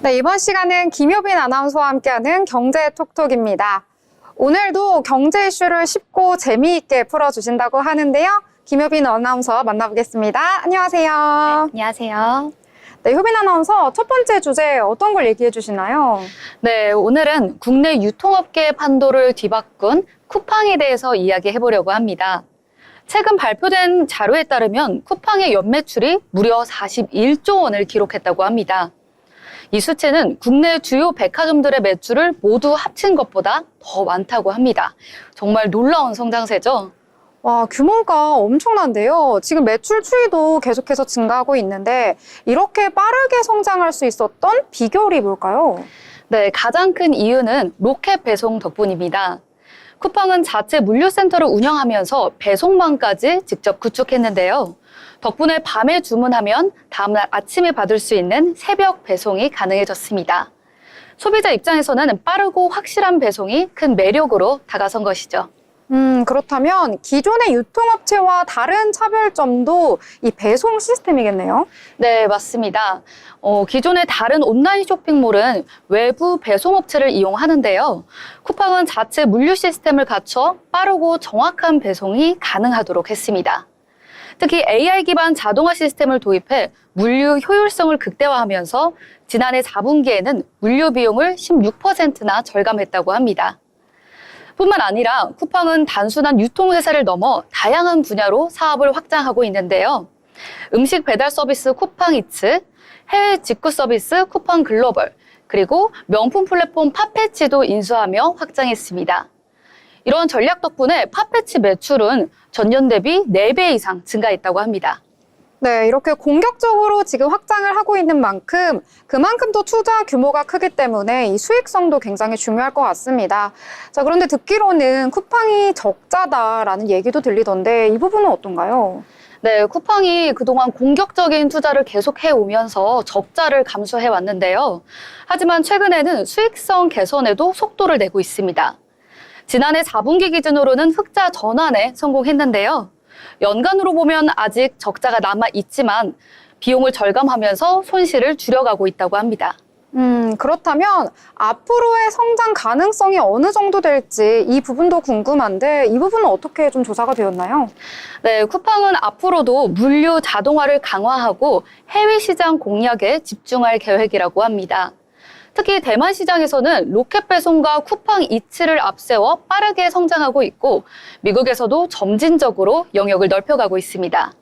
네, 이번 시간은 김효빈 아나운서와 함께하는 경제 톡톡입니다. 오늘도 경제 이슈를 쉽고 재미있게 풀어주신다고 하는데요. 김효빈 아나운서 만나보겠습니다. 안녕하세요. 안녕하세요. 네, 효빈 아나운서 첫 번째 주제 어떤 걸 얘기해 주시나요? 네, 오늘은 국내 유통업계의 판도를 뒤바꾼 쿠팡에 대해서 이야기해 보려고 합니다. 최근 발표된 자료에 따르면 쿠팡의 연매출이 무려 41조 원을 기록했다고 합니다. 이 수치는 국내 주요 백화점들의 매출을 모두 합친 것보다 더 많다고 합니다. 정말 놀라운 성장세죠? 와, 규모가 엄청난데요. 지금 매출 추이도 계속해서 증가하고 있는데 이렇게 빠르게 성장할 수 있었던 비결이 뭘까요? 네, 가장 큰 이유는 로켓 배송 덕분입니다. 쿠팡은 자체 물류센터를 운영하면서 배송망까지 직접 구축했는데요. 덕분에 밤에 주문하면 다음날 아침에 받을 수 있는 새벽 배송이 가능해졌습니다. 소비자 입장에서는 빠르고 확실한 배송이 큰 매력으로 다가선 것이죠. 그렇다면 기존의 유통업체와 다른 차별점도 이 배송 시스템이겠네요? 네, 맞습니다. 기존의 다른 온라인 쇼핑몰은 외부 배송업체를 이용하는데요. 쿠팡은 자체 물류 시스템을 갖춰 빠르고 정확한 배송이 가능하도록 했습니다. 특히 AI 기반 자동화 시스템을 도입해 물류 효율성을 극대화하면서 지난해 4분기에는 물류 비용을 16%나 절감했다고 합니다. 뿐만 아니라 쿠팡은 단순한 유통회사를 넘어 다양한 분야로 사업을 확장하고 있는데요. 음식 배달 서비스 쿠팡이츠, 해외 직구 서비스 쿠팡 글로벌, 그리고 명품 플랫폼 팝패치도 인수하며 확장했습니다. 이런 전략 덕분에 팝패치 매출은 전년 대비 4배 이상 증가했다고 합니다. 네, 이렇게 공격적으로 지금 확장을 하고 있는 만큼 그만큼 또 투자 규모가 크기 때문에 이 수익성도 굉장히 중요할 것 같습니다. 자, 그런데 듣기로는 쿠팡이 적자다라는 얘기도 들리던데 이 부분은 어떤가요? 네, 쿠팡이 그동안 공격적인 투자를 계속해 오면서 적자를 감수해 왔는데요. 하지만 최근에는 수익성 개선에도 속도를 내고 있습니다. 지난해 4분기 기준으로는 흑자 전환에 성공했는데요. 연간으로 보면 아직 적자가 남아있지만 비용을 절감하면서 손실을 줄여가고 있다고 합니다. 그렇다면 앞으로의 성장 가능성이 어느 정도 될지 이 부분도 궁금한데 이 부분은 어떻게 좀 조사가 되었나요? 네, 쿠팡은 앞으로도 물류 자동화를 강화하고 해외 시장 공략에 집중할 계획이라고 합니다. 특히 대만 시장에서는 로켓 배송과 쿠팡 이츠를 앞세워 빠르게 성장하고 있고 미국에서도 점진적으로 영역을 넓혀가고 있습니다.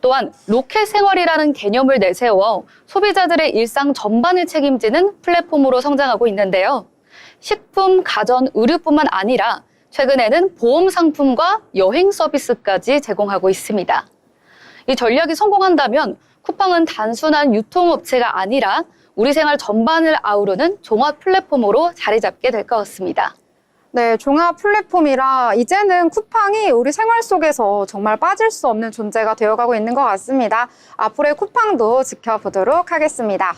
또한 로켓 생활이라는 개념을 내세워 소비자들의 일상 전반을 책임지는 플랫폼으로 성장하고 있는데요. 식품, 가전, 의류뿐만 아니라 최근에는 보험 상품과 여행 서비스까지 제공하고 있습니다. 이 전략이 성공한다면 쿠팡은 단순한 유통업체가 아니라 우리 생활 전반을 아우르는 종합 플랫폼으로 자리 잡게 될 것 같습니다. 네, 종합 플랫폼이라 이제는 쿠팡이 우리 생활 속에서 정말 빠질 수 없는 존재가 되어가고 있는 것 같습니다. 앞으로의 쿠팡도 지켜보도록 하겠습니다.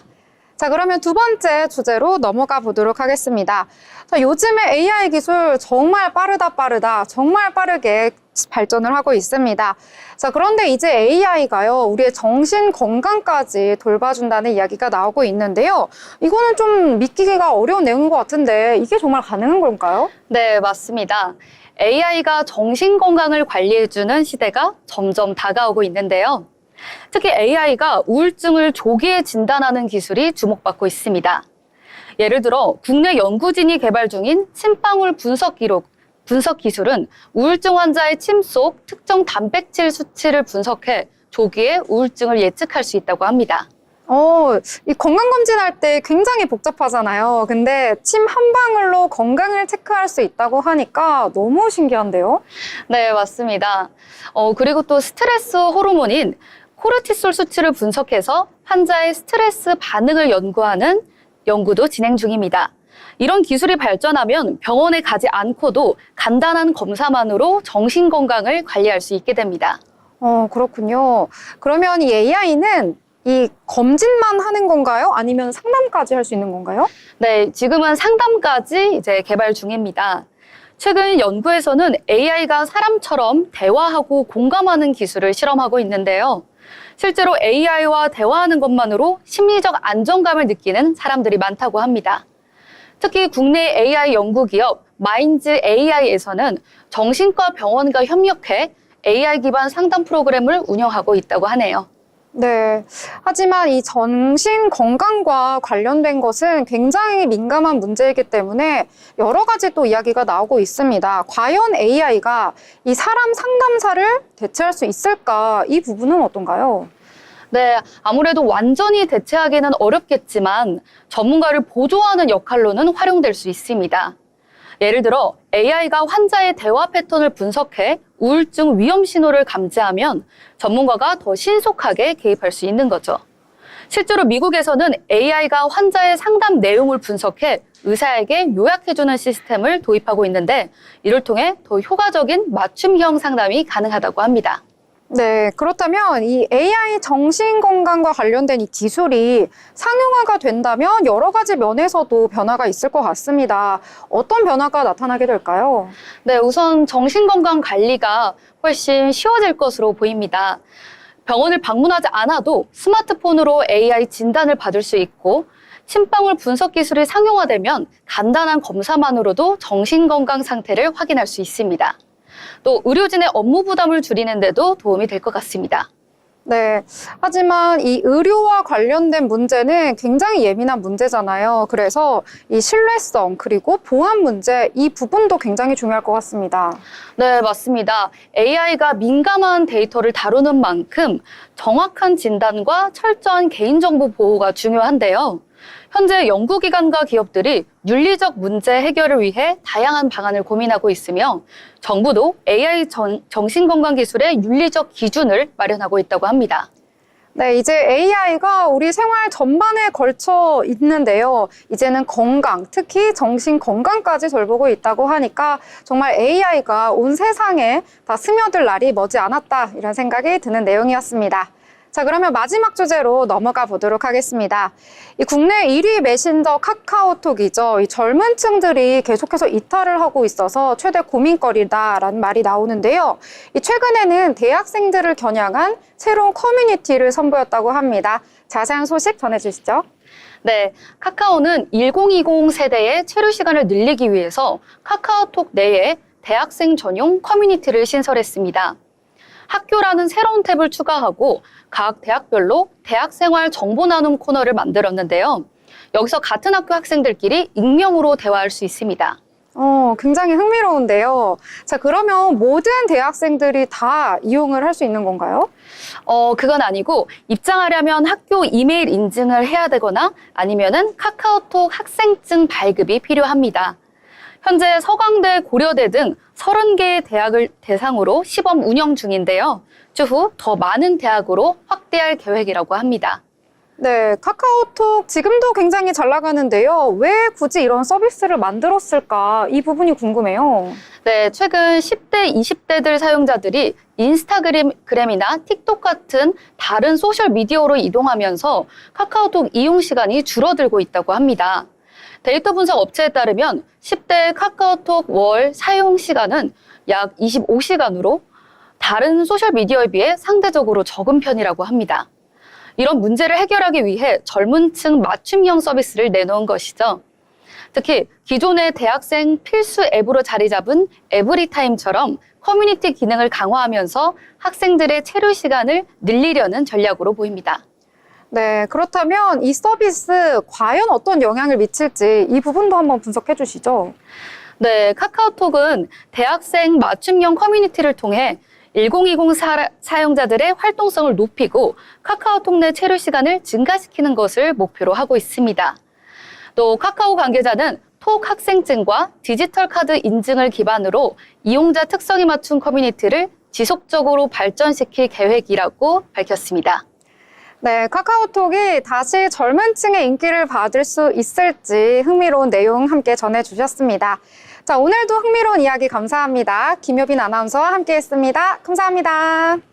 자, 그러면 두 번째 주제로 넘어가 보도록 하겠습니다. 자, 요즘의 AI 기술 정말 빠르다, 정말 빠르게 발전을 하고 있습니다. 자, 그런데 이제 AI가요, 우리의 정신 건강까지 돌봐준다는 이야기가 나오고 있는데요. 이거는 좀 믿기가 어려운 내용인 것 같은데 이게 정말 가능한 걸까요? 네, 맞습니다. AI가 정신 건강을 관리해주는 시대가 점점 다가오고 있는데요. 특히 AI가 우울증을 조기에 진단하는 기술이 주목받고 있습니다. 예를 들어 국내 연구진이 개발 중인 침방울 분석 기술은 우울증 환자의 침 속 특정 단백질 수치를 분석해 조기에 우울증을 예측할 수 있다고 합니다. 이 건강검진할 때 굉장히 복잡하잖아요. 근데 침 한 방울로 건강을 체크할 수 있다고 하니까 너무 신기한데요? 네, 맞습니다. 그리고 또 스트레스 호르몬인 코르티솔 수치를 분석해서 환자의 스트레스 반응을 연구하는 연구도 진행 중입니다. 이런 기술이 발전하면 병원에 가지 않고도 간단한 검사만으로 정신 건강을 관리할 수 있게 됩니다. 그렇군요. 그러면 이 AI는 이 검진만 하는 건가요? 아니면 상담까지 할 수 있는 건가요? 네, 지금은 상담까지 이제 개발 중입니다. 최근 연구에서는 AI가 사람처럼 대화하고 공감하는 기술을 실험하고 있는데요. 실제로 AI와 대화하는 것만으로 심리적 안정감을 느끼는 사람들이 많다고 합니다. 특히 국내 AI 연구기업 마인즈 AI에서는 정신과 병원과 협력해 AI 기반 상담 프로그램을 운영하고 있다고 하네요. 네. 하지만 이 정신 건강과 관련된 것은 굉장히 민감한 문제이기 때문에 여러 가지 또 이야기가 나오고 있습니다. 과연 AI가 이 사람 상담사를 대체할 수 있을까? 이 부분은 어떤가요? 네, 아무래도 완전히 대체하기는 어렵겠지만 전문가를 보조하는 역할로는 활용될 수 있습니다. 예를 들어 AI가 환자의 대화 패턴을 분석해 우울증 위험 신호를 감지하면 전문가가 더 신속하게 개입할 수 있는 거죠. 실제로 미국에서는 AI가 환자의 상담 내용을 분석해 의사에게 요약해주는 시스템을 도입하고 있는데 이를 통해 더 효과적인 맞춤형 상담이 가능하다고 합니다. 네, 그렇다면 이 AI 정신건강과 관련된 이 기술이 상용화가 된다면 여러 가지 면에서도 변화가 있을 것 같습니다. 어떤 변화가 나타나게 될까요? 네, 우선 정신건강 관리가 훨씬 쉬워질 것으로 보입니다. 병원을 방문하지 않아도 스마트폰으로 AI 진단을 받을 수 있고 침방울 분석 기술이 상용화되면 간단한 검사만으로도 정신건강 상태를 확인할 수 있습니다. 또 의료진의 업무 부담을 줄이는 데도 도움이 될 것 같습니다. 네. 하지만 이 의료와 관련된 문제는 굉장히 예민한 문제잖아요. 그래서 이 신뢰성 그리고 보안 문제 이 부분도 굉장히 중요할 것 같습니다. 네, 맞습니다. AI가 민감한 데이터를 다루는 만큼 정확한 진단과 철저한 개인정보 보호가 중요한데요. 현재 연구기관과 기업들이 윤리적 문제 해결을 위해 다양한 방안을 고민하고 있으며 정부도 AI 정신건강 기술의 윤리적 기준을 마련하고 있다고 합니다. 네, 이제 AI가 우리 생활 전반에 걸쳐 있는데요. 이제는 건강, 특히 정신 건강까지 돌보고 있다고 하니까 정말 AI가 온 세상에 다 스며들 날이 머지 않았다 이런 생각이 드는 내용이었습니다. 자, 그러면 마지막 주제로 넘어가 보도록 하겠습니다. 이 국내 1위 메신저 카카오톡이죠. 이 젊은 층들이 계속해서 이탈을 하고 있어서 최대 고민거리다라는 말이 나오는데요. 이 최근에는 대학생들을 겨냥한 새로운 커뮤니티를 선보였다고 합니다. 자세한 소식 전해주시죠. 네, 카카오는 1020 세대의 체류 시간을 늘리기 위해서 카카오톡 내에 대학생 전용 커뮤니티를 신설했습니다. 학교라는 새로운 탭을 추가하고 각 대학별로 대학생활 정보 나눔 코너를 만들었는데요. 여기서 같은 학교 학생들끼리 익명으로 대화할 수 있습니다. 굉장히 흥미로운데요. 자, 그러면 모든 대학생들이 다 이용을 할 수 있는 건가요? 그건 아니고 입장하려면 학교 이메일 인증을 해야 되거나 아니면은 카카오톡 학생증 발급이 필요합니다. 현재 서강대, 고려대 등 30개의 대학을 대상으로 시범 운영 중인데요. 추후 더 많은 대학으로 확대할 계획이라고 합니다. 네, 카카오톡 지금도 굉장히 잘 나가는데요. 왜 굳이 이런 서비스를 만들었을까? 이 부분이 궁금해요. 네, 최근 10대, 20대들 사용자들이 인스타그램이나 틱톡 같은 다른 소셜미디어로 이동하면서 카카오톡 이용 시간이 줄어들고 있다고 합니다. 데이터 분석 업체에 따르면 10대 카카오톡 월 사용 시간은 약 25시간으로 다른 소셜미디어에 비해 상대적으로 적은 편이라고 합니다. 이런 문제를 해결하기 위해 젊은 층 맞춤형 서비스를 내놓은 것이죠. 특히 기존의 대학생 필수 앱으로 자리 잡은 에브리타임처럼 커뮤니티 기능을 강화하면서 학생들의 체류 시간을 늘리려는 전략으로 보입니다. 네, 그렇다면 이 서비스 과연 어떤 영향을 미칠지 이 부분도 한번 분석해 주시죠. 네, 카카오톡은 대학생 맞춤형 커뮤니티를 통해 1020 사용자들의 활동성을 높이고 카카오톡 내 체류 시간을 증가시키는 것을 목표로 하고 있습니다. 또 카카오 관계자는 톡 학생증과 디지털 카드 인증을 기반으로 이용자 특성에 맞춘 커뮤니티를 지속적으로 발전시킬 계획이라고 밝혔습니다. 네, 카카오톡이 다시 젊은 층의 인기를 받을 수 있을지 흥미로운 내용 함께 전해주셨습니다. 자, 오늘도 흥미로운 이야기 감사합니다. 김효빈 아나운서와 함께했습니다. 감사합니다.